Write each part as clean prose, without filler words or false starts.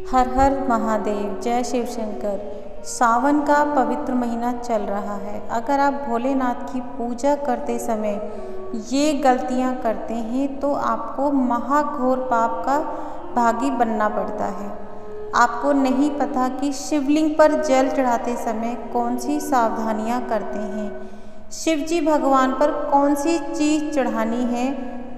हर हर महादेव, जय शिव शंकर। सावन का पवित्र महीना चल रहा है। अगर आप भोलेनाथ की पूजा करते समय ये गलतियां करते हैं तो आपको महाघोर पाप का भागी बनना पड़ता है। आपको नहीं पता कि शिवलिंग पर जल चढ़ाते समय कौन सी सावधानियां करते हैं, शिव जी भगवान पर कौन सी चीज़ चढ़ानी है,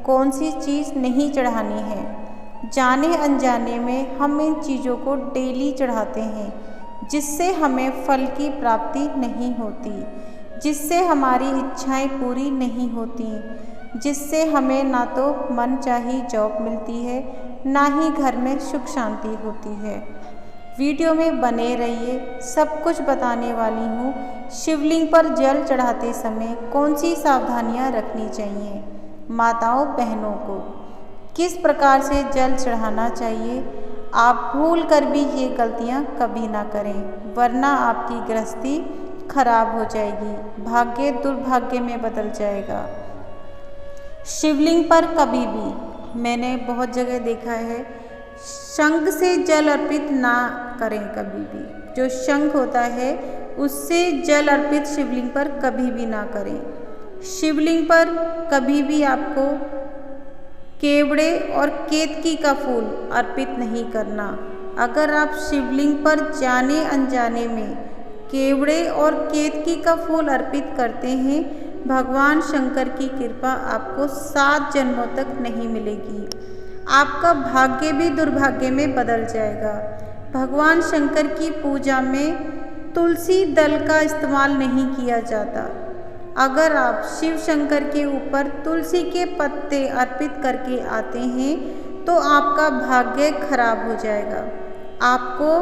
कौन सी चीज़ नहीं चढ़ानी है। जाने अनजाने में हम इन चीज़ों को डेली चढ़ाते हैं, जिससे हमें फल की प्राप्ति नहीं होती, जिससे हमारी इच्छाएं पूरी नहीं होती, जिससे हमें ना तो मनचाही जॉब मिलती है, ना ही घर में सुख शांति होती है। वीडियो में बने रहिए, सब कुछ बताने वाली हूँ। शिवलिंग पर जल चढ़ाते समय कौन सी सावधानियाँ रखनी चाहिए, माताओं बहनों को किस प्रकार से जल चढ़ाना चाहिए। आप भूल कर भी ये गलतियां कभी ना करें, वरना आपकी गृहस्थी खराब हो जाएगी, भाग्य दुर्भाग्य में बदल जाएगा। शिवलिंग पर कभी भी, मैंने बहुत जगह देखा है, शंख से जल अर्पित ना करें कभी भी। जो शंख होता है उससे जल अर्पित शिवलिंग पर कभी भी ना करें। शिवलिंग पर कभी भी आपको केवड़े और केतकी का फूल अर्पित नहीं करना। अगर आप शिवलिंग पर जाने अनजाने में केवड़े और केतकी का फूल अर्पित करते हैं, भगवान शंकर की कृपा आपको 7 जन्मों तक नहीं मिलेगी। आपका भाग्य भी दुर्भाग्य में बदल जाएगा। भगवान शंकर की पूजा में तुलसी दल का इस्तेमाल नहीं किया जाता। अगर आप शिव शंकर के ऊपर तुलसी के पत्ते अर्पित करके आते हैं तो आपका भाग्य खराब हो जाएगा। आपको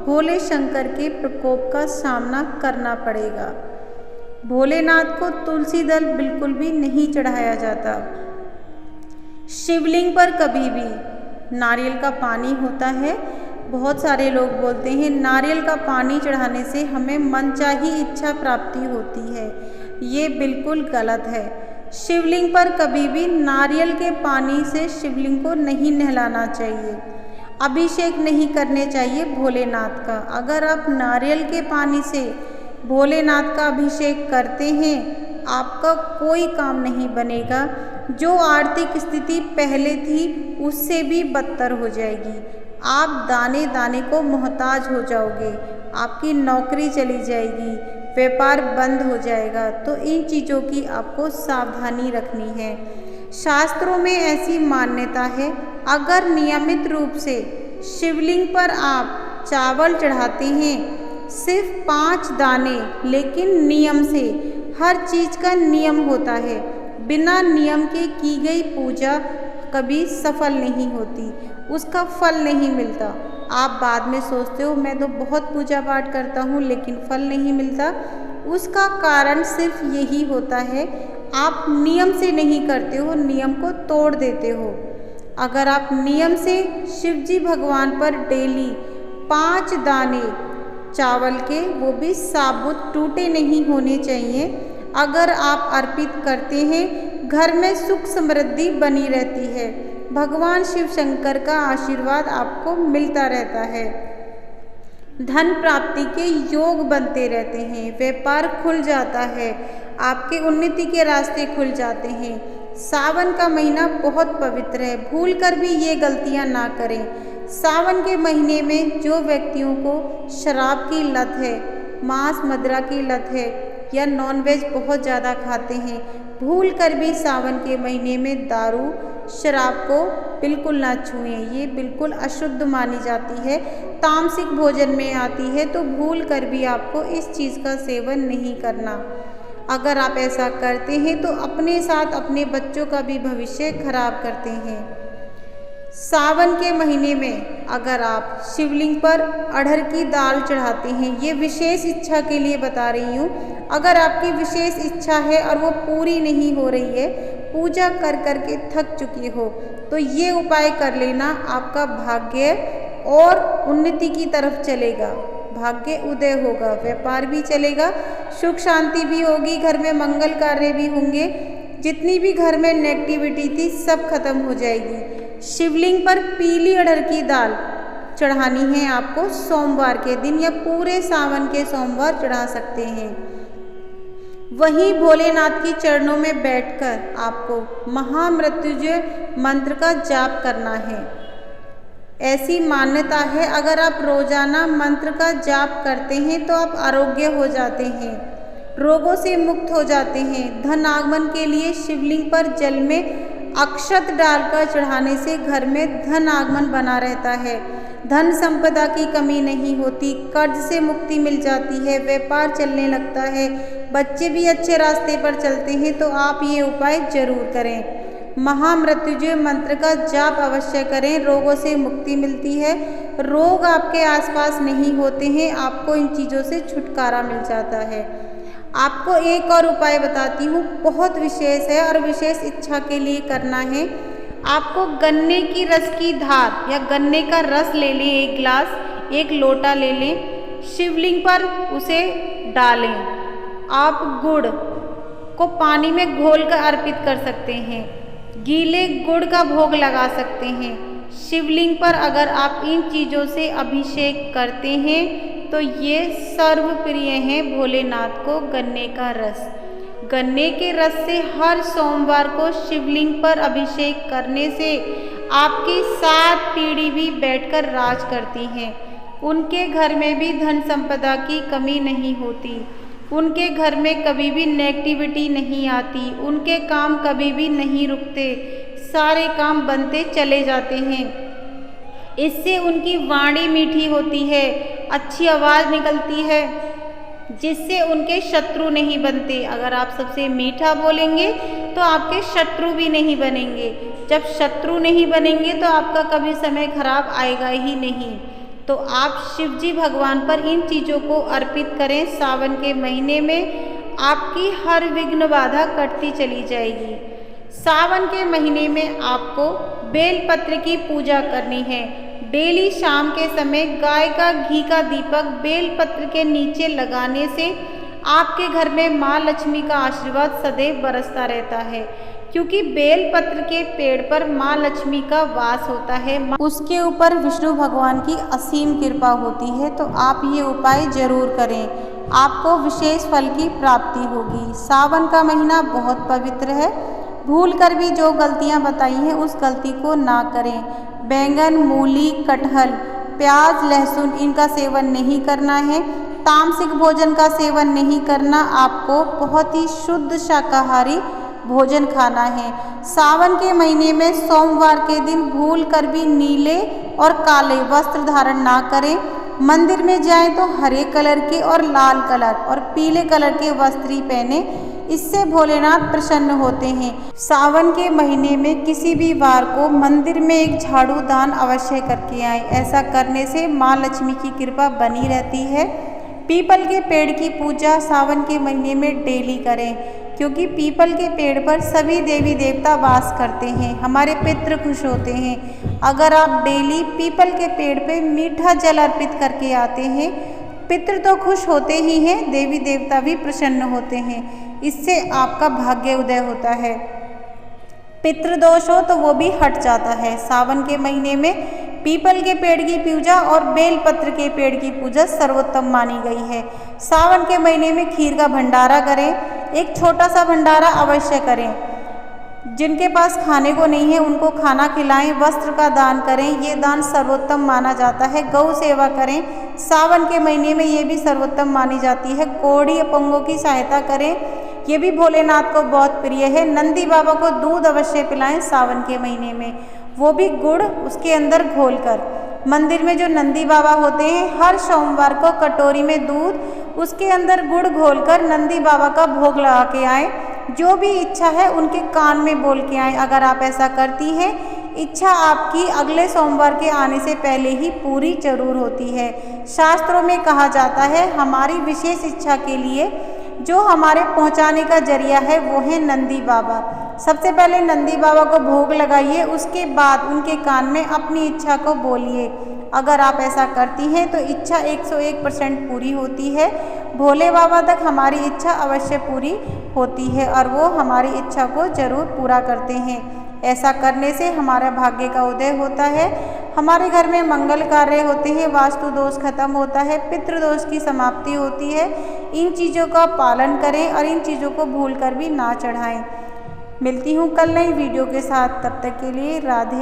भोले शंकर के प्रकोप का सामना करना पड़ेगा। भोलेनाथ को तुलसी दल बिल्कुल भी नहीं चढ़ाया जाता। शिवलिंग पर कभी भी नारियल का पानी होता है। बहुत सारे लोग बोलते हैं नारियल का पानी चढ़ाने से हमें मनचाही इच्छा प्राप्ति होती है। ये बिल्कुल गलत है। शिवलिंग पर कभी भी नारियल के पानी से शिवलिंग को नहीं नहलाना चाहिए। अभिषेक नहीं करने चाहिए भोलेनाथ का। अगर आप नारियल के पानी से भोलेनाथ का अभिषेक करते हैं, आपका कोई काम नहीं बनेगा। जो आर्थिक स्थिति पहले थी उससे भी बदतर हो जाएगी। आप दाने दाने को मोहताज हो जाओगे, आपकी नौकरी चली जाएगी, व्यापार बंद हो जाएगा। तो इन चीज़ों की आपको सावधानी रखनी है। शास्त्रों में ऐसी मान्यता है, अगर नियमित रूप से शिवलिंग पर आप चावल चढ़ाते हैं, सिर्फ 5 दाने, लेकिन नियम से, हर चीज़ का नियम होता है। बिना नियम के की गई पूजा कभी सफल नहीं होती, उसका फल नहीं मिलता। आप बाद में सोचते हो मैं तो बहुत पूजा पाठ करता हूँ लेकिन फल नहीं मिलता। उसका कारण सिर्फ यही होता है, आप नियम से नहीं करते हो, नियम को तोड़ देते हो। अगर आप नियम से शिवजी भगवान पर डेली 5 दाने चावल के, वो भी साबुत, टूटे नहीं होने चाहिए, अगर आप अर्पित करते हैं, घर में सुख समृद्धि बनी रहती है। भगवान शिव शंकर का आशीर्वाद आपको मिलता रहता है। धन प्राप्ति के योग बनते रहते हैं, व्यापार खुल जाता है, आपके उन्नति के रास्ते खुल जाते हैं। सावन का महीना बहुत पवित्र है, भूल कर भी ये गलतियां ना करें। सावन के महीने में जो व्यक्तियों को शराब की लत है, मांस मदिरा की लत है, या नॉनवेज बहुत ज़्यादा खाते हैं, भूल कर भी सावन के महीने में दारू शराब को बिल्कुल ना छुएं। ये बिल्कुल अशुद्ध मानी जाती है, तामसिक भोजन में आती है। तो भूल कर भी आपको इस चीज़ का सेवन नहीं करना। अगर आप ऐसा करते हैं तो अपने साथ अपने बच्चों का भी भविष्य खराब करते हैं। सावन के महीने में अगर आप शिवलिंग पर अड़हर की दाल चढ़ाते हैं, ये विशेष इच्छा के लिए बता रही हूँ। अगर आपकी विशेष इच्छा है और वो पूरी नहीं हो रही है, पूजा कर कर के थक चुकी हो, तो ये उपाय कर लेना, आपका भाग्य और उन्नति की तरफ चलेगा। भाग्य उदय होगा, व्यापार भी चलेगा, सुख शांति भी होगी, घर में मंगल कार्य भी होंगे, जितनी भी घर में नेगेटिविटी थी सब खत्म हो जाएगी। शिवलिंग पर पीली अड़हर की दाल चढ़ानी है आपको सोमवार के दिन या पूरे सावन के सोमवार चढ़ा सकते हैं। वहीं भोलेनाथ के चरणों में बैठकर आपको महामृत्युंजय मंत्र का जाप करना है। ऐसी मान्यता है अगर आप रोजाना मंत्र का जाप करते हैं तो आप आरोग्य हो जाते हैं, रोगों से मुक्त हो जाते हैं। धन आगमन के लिए शिवलिंग पर जल में अक्षत डालकर चढ़ाने से घर में धन आगमन बना रहता है, धन संपदा की कमी नहीं होती, कर्ज से मुक्ति मिल जाती है, व्यापार चलने लगता है, बच्चे भी अच्छे रास्ते पर चलते हैं। तो आप ये उपाय जरूर करें। महामृत्युंजय मंत्र का जाप अवश्य करें, रोगों से मुक्ति मिलती है, रोग आपके आसपास नहीं होते हैं, आपको इन चीज़ों से छुटकारा मिल जाता है। आपको एक और उपाय बताती हूँ, बहुत विशेष है और विशेष इच्छा के लिए करना है। आपको गन्ने की रस की धार या गन्ने का रस ले लें, एक गिलास, एक लोटा ले लें, शिवलिंग पर उसे डालें। आप गुड़ को पानी में घोलकर अर्पित कर सकते हैं, गीले गुड़ का भोग लगा सकते हैं। शिवलिंग पर अगर आप इन चीज़ों से अभिषेक करते हैं तो ये सर्वप्रिय है भोलेनाथ को गन्ने का रस। गन्ने के रस से हर सोमवार को शिवलिंग पर अभिषेक करने से आपकी 7 पीढ़ी भी बैठकर राज करती हैं। उनके घर में भी धन संपदा की कमी नहीं होती, उनके घर में कभी भी नेगेटिविटी नहीं आती, उनके काम कभी भी नहीं रुकते, सारे काम बनते चले जाते हैं। इससे उनकी वाणी मीठी होती है, अच्छी आवाज़ निकलती है, जिससे उनके शत्रु नहीं बनते। अगर आप सबसे मीठा बोलेंगे तो आपके शत्रु भी नहीं बनेंगे। जब शत्रु नहीं बनेंगे तो आपका कभी समय खराब आएगा ही नहीं। तो आप शिवजी भगवान पर इन चीज़ों को अर्पित करें। सावन के महीने में आपकी हर विघ्न बाधा कटती चली जाएगी। सावन के महीने में आपको बेलपत्र की पूजा करनी है। डेली शाम के समय गाय का घी का दीपक बेलपत्र के नीचे लगाने से आपके घर में माँ लक्ष्मी का आशीर्वाद सदैव बरसता रहता है, क्योंकि बेलपत्र के पेड़ पर माँ लक्ष्मी का वास होता है, उसके ऊपर विष्णु भगवान की असीम कृपा होती है। तो आप ये उपाय जरूर करें, आपको विशेष फल की प्राप्ति होगी। सावन का महीना बहुत पवित्र है, भूल कर भी जो गलतियाँ बताई हैं उस गलती को ना करें। बैंगन, मूली, कटहल, प्याज, लहसुन इनका सेवन नहीं करना है। तामसिक भोजन का सेवन नहीं करना, आपको बहुत ही शुद्ध शाकाहारी भोजन खाना है। सावन के महीने में सोमवार के दिन भूल कर भी नीले और काले वस्त्र धारण ना करें। मंदिर में जाएं तो हरे कलर के और लाल कलर और पीले कलर के वस्त्र ही पहने, इससे भोलेनाथ प्रसन्न होते हैं। सावन के महीने में किसी भी वार को मंदिर में एक झाड़ू दान अवश्य करके आएं। ऐसा करने से माँ लक्ष्मी की कृपा बनी रहती है। पीपल के पेड़ की पूजा सावन के महीने में डेली करें, क्योंकि पीपल के पेड़ पर सभी देवी देवता वास करते हैं, हमारे पितृ खुश होते हैं। अगर आप डेली पीपल के पेड़ पे मीठा जल अर्पित करके आते हैं, पितृ तो खुश होते ही हैं, देवी देवता भी प्रसन्न होते हैं। इससे आपका भाग्य उदय होता है, पितृदोष हो तो वो भी हट जाता है। सावन के महीने में पीपल के पेड़ की पूजा और बेलपत्र के पेड़ की पूजा सर्वोत्तम मानी गई है। सावन के महीने में खीर का भंडारा करें, एक छोटा सा भंडारा अवश्य करें। जिनके पास खाने को नहीं है उनको खाना खिलाएं, वस्त्र का दान करें, ये दान सर्वोत्तम माना जाता है। गौ सेवा करें, सावन के महीने में ये भी सर्वोत्तम मानी जाती है। कोढ़ी अपंगों की सहायता करें, ये भी भोलेनाथ को बहुत प्रिय है। नंदी बाबा को दूध अवश्य पिलाएं सावन के महीने में, वो भी गुड़ उसके अंदर घोलकर। मंदिर में जो नंदी बाबा होते हैं, हर सोमवार को कटोरी में दूध उसके अंदर गुड़ घोलकर नंदी बाबा का भोग लगा के आएँ। जो भी इच्छा है उनके कान में बोल के आएँ। अगर आप ऐसा करती हैं, इच्छा आपकी अगले सोमवार के आने से पहले ही पूरी जरूर होती है। शास्त्रों में कहा जाता है, हमारी विशेष इच्छा के लिए जो हमारे पहुंचाने का जरिया है वो है नंदी बाबा। सबसे पहले नंदी बाबा को भोग लगाइए, उसके बाद उनके कान में अपनी इच्छा को बोलिए। अगर आप ऐसा करती हैं तो इच्छा 101% पूरी होती है। भोले बाबा तक हमारी इच्छा अवश्य पूरी होती है और वो हमारी इच्छा को जरूर पूरा करते हैं। ऐसा करने से हमारा भाग्य का उदय होता है, हमारे घर में मंगल कार्य होते हैं, वास्तु दोष खत्म होता है, पितृदोष की समाप्ति होती है। इन चीज़ों का पालन करें और इन चीज़ों को भूल कर भी ना चढ़ाएं। मिलती हूँ कल नई वीडियो के साथ, तब तक के लिए राधे।